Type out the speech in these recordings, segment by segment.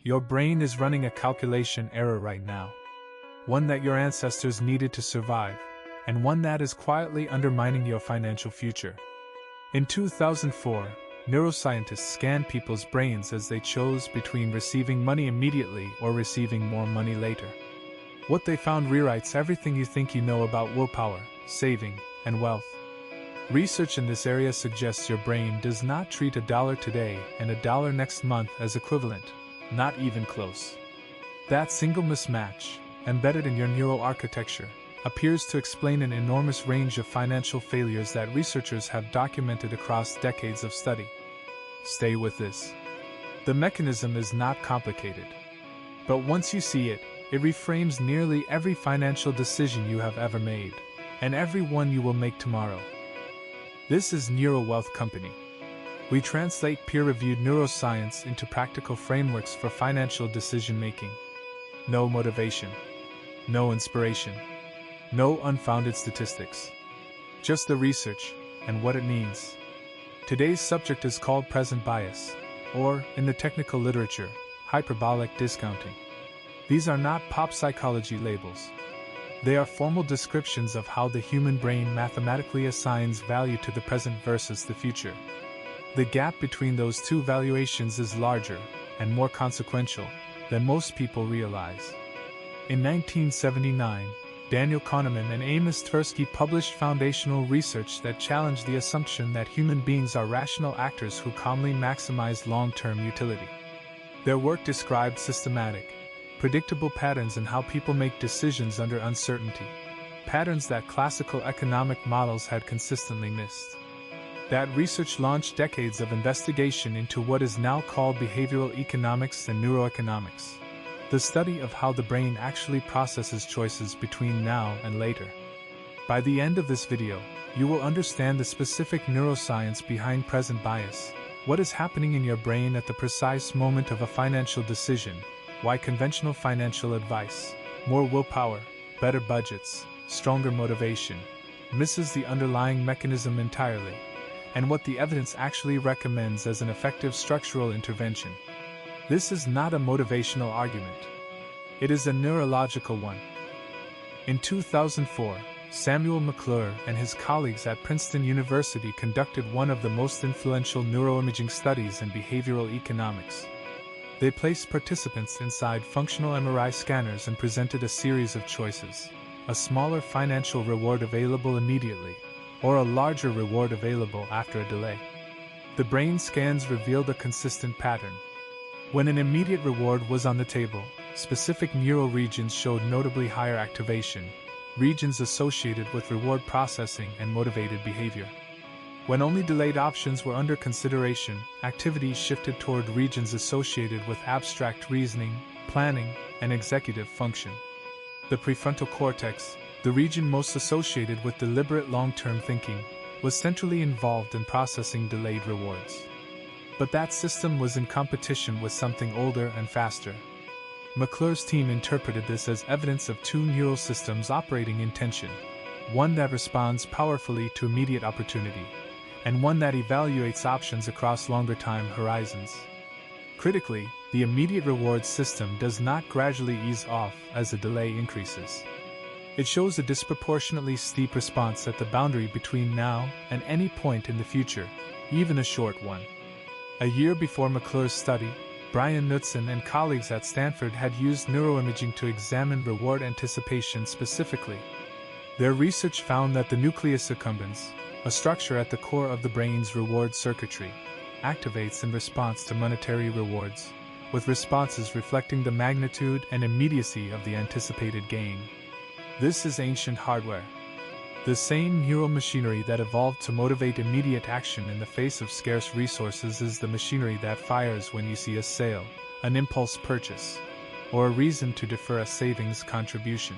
Your brain is running a calculation error right now. One that your ancestors needed to survive, and one that is quietly undermining your financial future. In 2004, neuroscientists scanned people's brains as they chose between receiving money immediately or receiving more money later. What they found rewrites everything you think you know about willpower, saving, and wealth. Research in this area suggests your brain does not treat $1 today and $1 next month as equivalent, not even close. That single mismatch, embedded in your neural architecture, appears to explain an enormous range of financial failures that researchers have documented across decades of study. Stay with this. The mechanism is not complicated. But once you see it, it reframes nearly every financial decision you have ever made, and every one you will make tomorrow. This is NeuroWealth Company. We translate peer-reviewed neuroscience into practical frameworks for financial decision-making. No motivation. No inspiration. No unfounded statistics. Just the research and what it means. Today's subject is called present bias, or, in the technical literature, hyperbolic discounting. These are not pop psychology labels. They are formal descriptions of how the human brain mathematically assigns value to the present versus the future. The gap between those two valuations is larger and more consequential than most people realize. In 1979, Daniel Kahneman and Amos Tversky published foundational research that challenged the assumption that human beings are rational actors who calmly maximize long-term utility. Their work described systematic, predictable patterns in how people make decisions under uncertainty, patterns that classical economic models had consistently missed. That research launched decades of investigation into what is now called behavioral economics and neuroeconomics, the study of how the brain actually processes choices between now and later. By the end of this video, you will understand the specific neuroscience behind present bias, what is happening in your brain at the precise moment of a financial decision, why conventional financial advice, more willpower, better budgets, stronger motivation, misses the underlying mechanism entirely, and what the evidence actually recommends as an effective structural intervention. This is not a motivational argument. It is a neurological one. In 2004, Samuel McClure and his colleagues at Princeton University conducted one of the most influential neuroimaging studies in behavioral economics. They placed participants inside functional MRI scanners and presented a series of choices: a smaller financial reward available immediately, or a larger reward available after a delay. The brain scans revealed a consistent pattern. When an immediate reward was on the table, specific neural regions showed notably higher activation, regions associated with reward processing and motivated behavior. When only delayed options were under consideration, activity shifted toward regions associated with abstract reasoning, planning, and executive function. The prefrontal cortex, the region most associated with deliberate long-term thinking, was centrally involved in processing delayed rewards. But that system was in competition with something older and faster. McClure's team interpreted this as evidence of two neural systems operating in tension, one that responds powerfully to immediate opportunity, and one that evaluates options across longer time horizons. Critically, the immediate reward system does not gradually ease off as the delay increases. It shows a disproportionately steep response at the boundary between now and any point in the future, even a short one. A year before McClure's study, Brian Knutson and colleagues at Stanford had used neuroimaging to examine reward anticipation specifically. Their research found that the nucleus accumbens, a structure at the core of the brain's reward circuitry, activates in response to monetary rewards, with responses reflecting the magnitude and immediacy of the anticipated gain. This is ancient hardware. The same neural machinery that evolved to motivate immediate action in the face of scarce resources is the machinery that fires when you see a sale, an impulse purchase, or a reason to defer a savings contribution.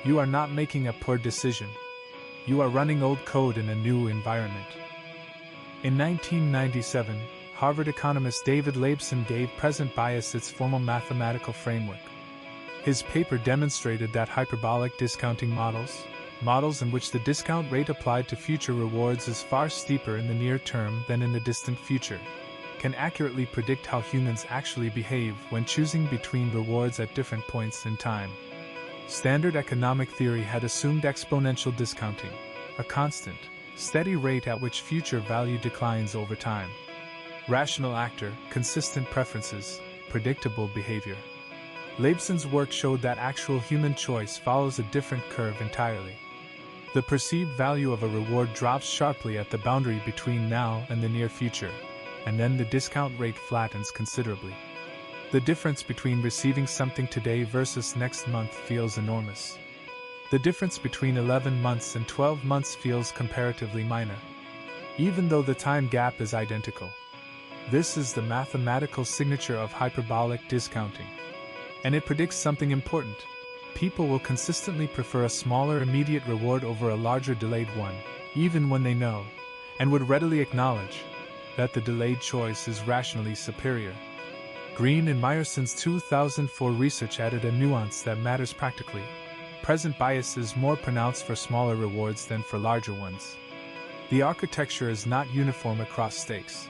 You are not making a poor decision. You are running old code in a new environment. In 1997, Harvard economist David Laibson gave present bias its formal mathematical framework. His paper demonstrated that hyperbolic discounting models in which the discount rate applied to future rewards is far steeper in the near term than in the distant future, can accurately predict how humans actually behave when choosing between rewards at different points in time. Standard economic theory had assumed exponential discounting, a constant, steady rate at which future value declines over time. Rational actor, consistent preferences, predictable behavior. Leibson's work showed that actual human choice follows a different curve entirely. The perceived value of a reward drops sharply at the boundary between now and the near future, and then the discount rate flattens considerably. The difference between receiving something today versus next month feels enormous. The difference between 11 months and 12 months feels comparatively minor, even though the time gap is identical. This is the mathematical signature of hyperbolic discounting. And it predicts something important. People will consistently prefer a smaller immediate reward over a larger delayed one, even when they know, and would readily acknowledge, that the delayed choice is rationally superior. Green and Meyerson's 2004 research added a nuance that matters practically. Present bias is more pronounced for smaller rewards than for larger ones. The architecture is not uniform across stakes.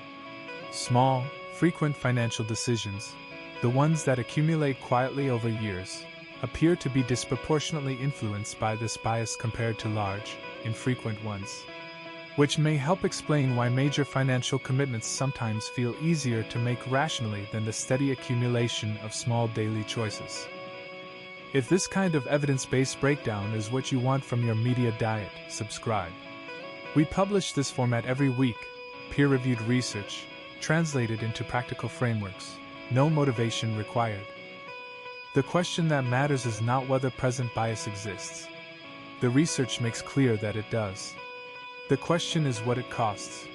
Small, frequent financial decisions, the ones that accumulate quietly over years, appear to be disproportionately influenced by this bias compared to large, infrequent ones. Which may help explain why major financial commitments sometimes feel easier to make rationally than the steady accumulation of small daily choices. If this kind of evidence-based breakdown is what you want from your media diet, subscribe. We publish this format every week, peer-reviewed research, translated into practical frameworks. No motivation required. The question that matters is not whether present bias exists. The research makes clear that it does. The question is what it costs.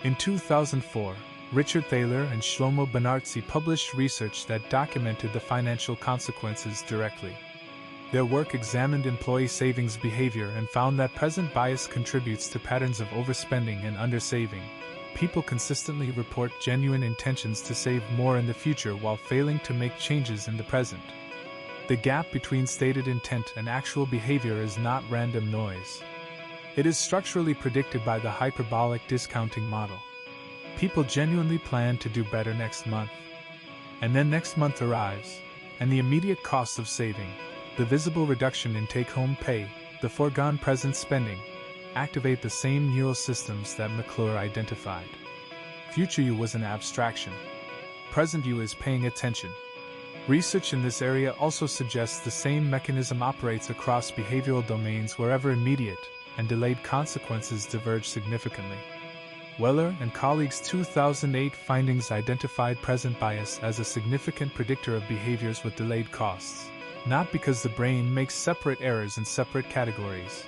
In 2004, Richard Thaler and Shlomo Benartzi published research that documented the financial consequences directly. Their work examined employee savings behavior and found that present bias contributes to patterns of overspending and undersaving. People consistently report genuine intentions to save more in the future while failing to make changes in the present. The gap between stated intent and actual behavior is not random noise. It is structurally predicted by the hyperbolic discounting model. People genuinely plan to do better next month. And then next month arrives, and the immediate cost of saving, the visible reduction in take-home pay, the foregone present spending, activate the same neural systems that McClure identified. Future you was an abstraction. Present you is paying attention. Research in this area also suggests the same mechanism operates across behavioral domains wherever immediate and delayed consequences diverge significantly. Weller and colleagues' 2008 findings identified present bias as a significant predictor of behaviors with delayed costs, not because the brain makes separate errors in separate categories,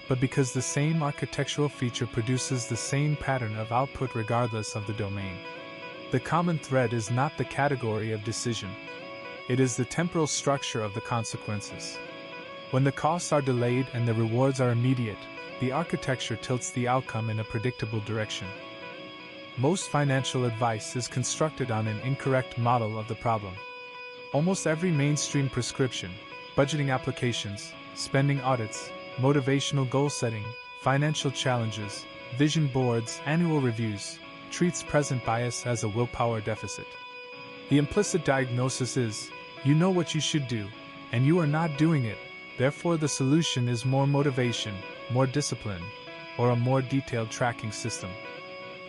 but because the same architectural feature produces the same pattern of output regardless of the domain. The common thread is not the category of decision. It is the temporal structure of the consequences. When the costs are delayed and the rewards are immediate, the architecture tilts the outcome in a predictable direction. Most financial advice is constructed on an incorrect model of the problem. Almost every mainstream prescription, budgeting applications, spending audits, motivational goal setting, financial challenges, vision boards, annual reviews, treats present bias as a willpower deficit. The implicit diagnosis is, you know what you should do, and you are not doing it, therefore the solution is more motivation, more discipline, or a more detailed tracking system.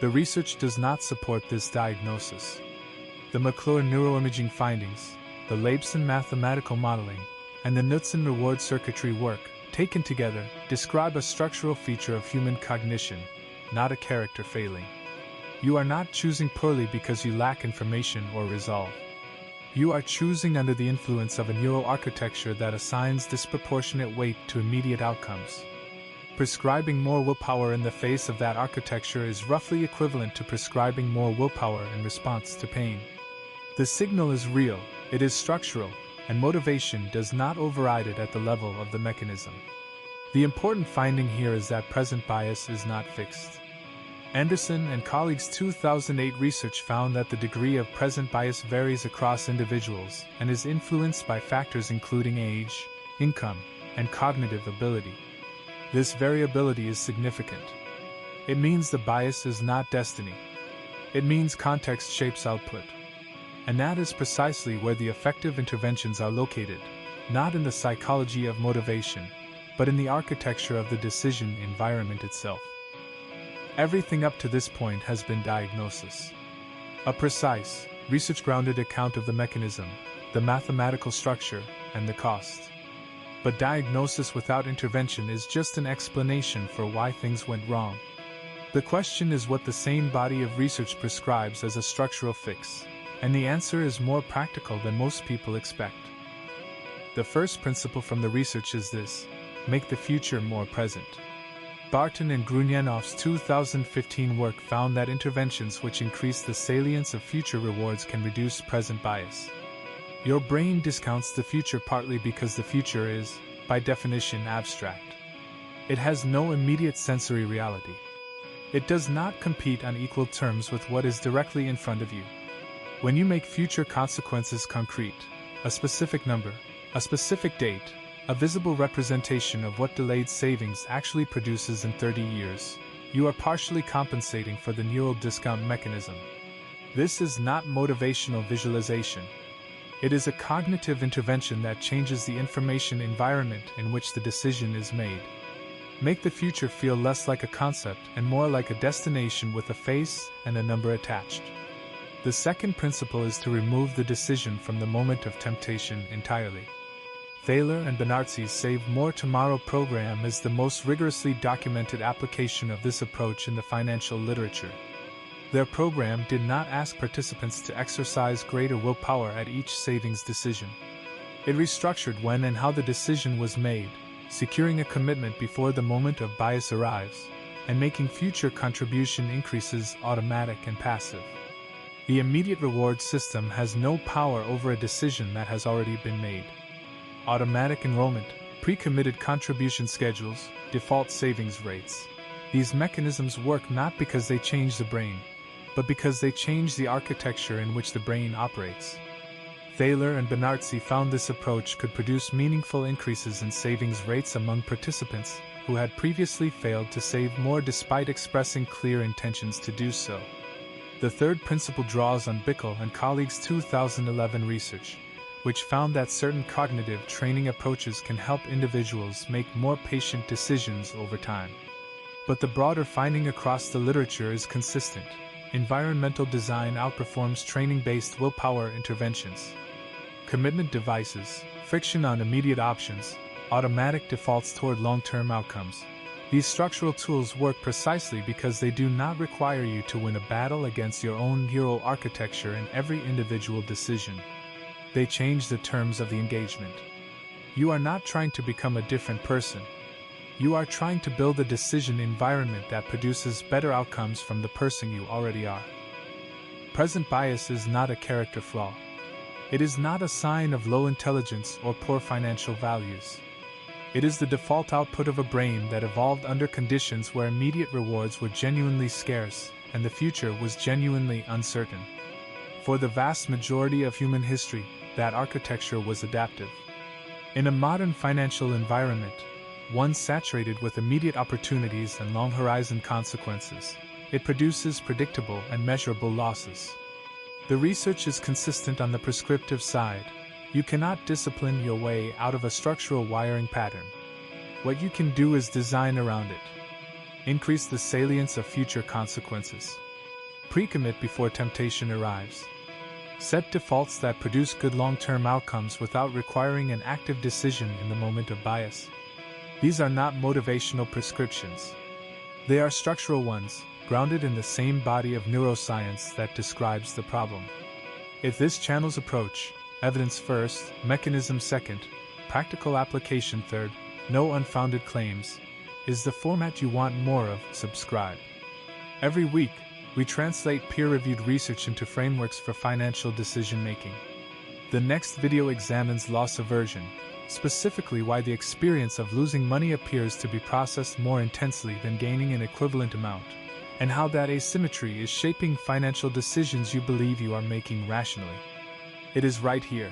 The research does not support this diagnosis. The McClure neuroimaging findings, the Leibson mathematical modeling, and the Knutson reward circuitry work, taken together, describe a structural feature of human cognition, not a character failing. You are not choosing poorly because you lack information or resolve. You are choosing under the influence of a neural architecture that assigns disproportionate weight to immediate outcomes. Prescribing more willpower in the face of that architecture is roughly equivalent to prescribing more willpower in response to pain. The signal is real, it is structural, and motivation does not override it at the level of the mechanism. The important finding here is that present bias is not fixed. Anderson and colleagues' 2008 research found that the degree of present bias varies across individuals and is influenced by factors including age, income, and cognitive ability. This variability is significant. It means the bias is not destiny. It means context shapes output. And that is precisely where the effective interventions are located, not in the psychology of motivation, but in the architecture of the decision environment itself. Everything up to this point has been diagnosis. A precise, research-grounded account of the mechanism, the mathematical structure, and the cost. But diagnosis without intervention is just an explanation for why things went wrong. The question is what the same body of research prescribes as a structural fix, and the answer is more practical than most people expect. The first principle from the research is this: make the future more present. Barton and Grunyanov's 2015 work found that interventions which increase the salience of future rewards can reduce present bias. Your brain discounts the future partly because the future is, by definition, abstract. It has no immediate sensory reality. It does not compete on equal terms with what is directly in front of you. When you make future consequences concrete, a specific number, a specific date, a visible representation of what delayed savings actually produces in 30 years, you are partially compensating for the neural discount mechanism. This is not motivational visualization. It is a cognitive intervention that changes the information environment in which the decision is made. Make the future feel less like a concept and more like a destination with a face and a number attached. The second principle is to remove the decision from the moment of temptation entirely. Thaler and Benartzi's Save More Tomorrow program is the most rigorously documented application of this approach in the financial literature. Their program did not ask participants to exercise greater willpower at each savings decision. It restructured when and how the decision was made, securing a commitment before the moment of bias arrives, and making future contribution increases automatic and passive. The immediate reward system has no power over a decision that has already been made. Automatic enrollment, pre-committed contribution schedules, default savings rates. These mechanisms work not because they change the brain, but because they change the architecture in which the brain operates. Thaler and Benartzi found this approach could produce meaningful increases in savings rates among participants who had previously failed to save more despite expressing clear intentions to do so. The third principle draws on Bickel and colleagues' 2011 research, which found that certain cognitive training approaches can help individuals make more patient decisions over time. But the broader finding across the literature is consistent. Environmental design outperforms training-based willpower interventions. Commitment devices, friction on immediate options, automatic defaults toward long-term outcomes. These structural tools work precisely because they do not require you to win a battle against your own neural architecture in every individual decision. They change the terms of the engagement. You are not trying to become a different person. You are trying to build a decision environment that produces better outcomes from the person you already are. Present bias is not a character flaw. It is not a sign of low intelligence or poor financial values. It is the default output of a brain that evolved under conditions where immediate rewards were genuinely scarce and the future was genuinely uncertain. For the vast majority of human history, that architecture was adaptive. In a modern financial environment, one saturated with immediate opportunities and long-horizon consequences, it produces predictable and measurable losses. The research is consistent on the prescriptive side. You cannot discipline your way out of a structural wiring pattern. What you can do is design around it. Increase the salience of future consequences. Pre-commit before temptation arrives. Set defaults that produce good long-term outcomes without requiring an active decision in the moment of bias. These are not motivational prescriptions. They are structural ones, grounded in the same body of neuroscience that describes the problem. If this channel's approach, evidence first, mechanism second, practical application third, no unfounded claims, is the format you want more of, subscribe. Every week, we translate peer-reviewed research into frameworks for financial decision-making. The next video examines loss aversion, specifically why the experience of losing money appears to be processed more intensely than gaining an equivalent amount, and how that asymmetry is shaping financial decisions you believe you are making rationally. It is right here.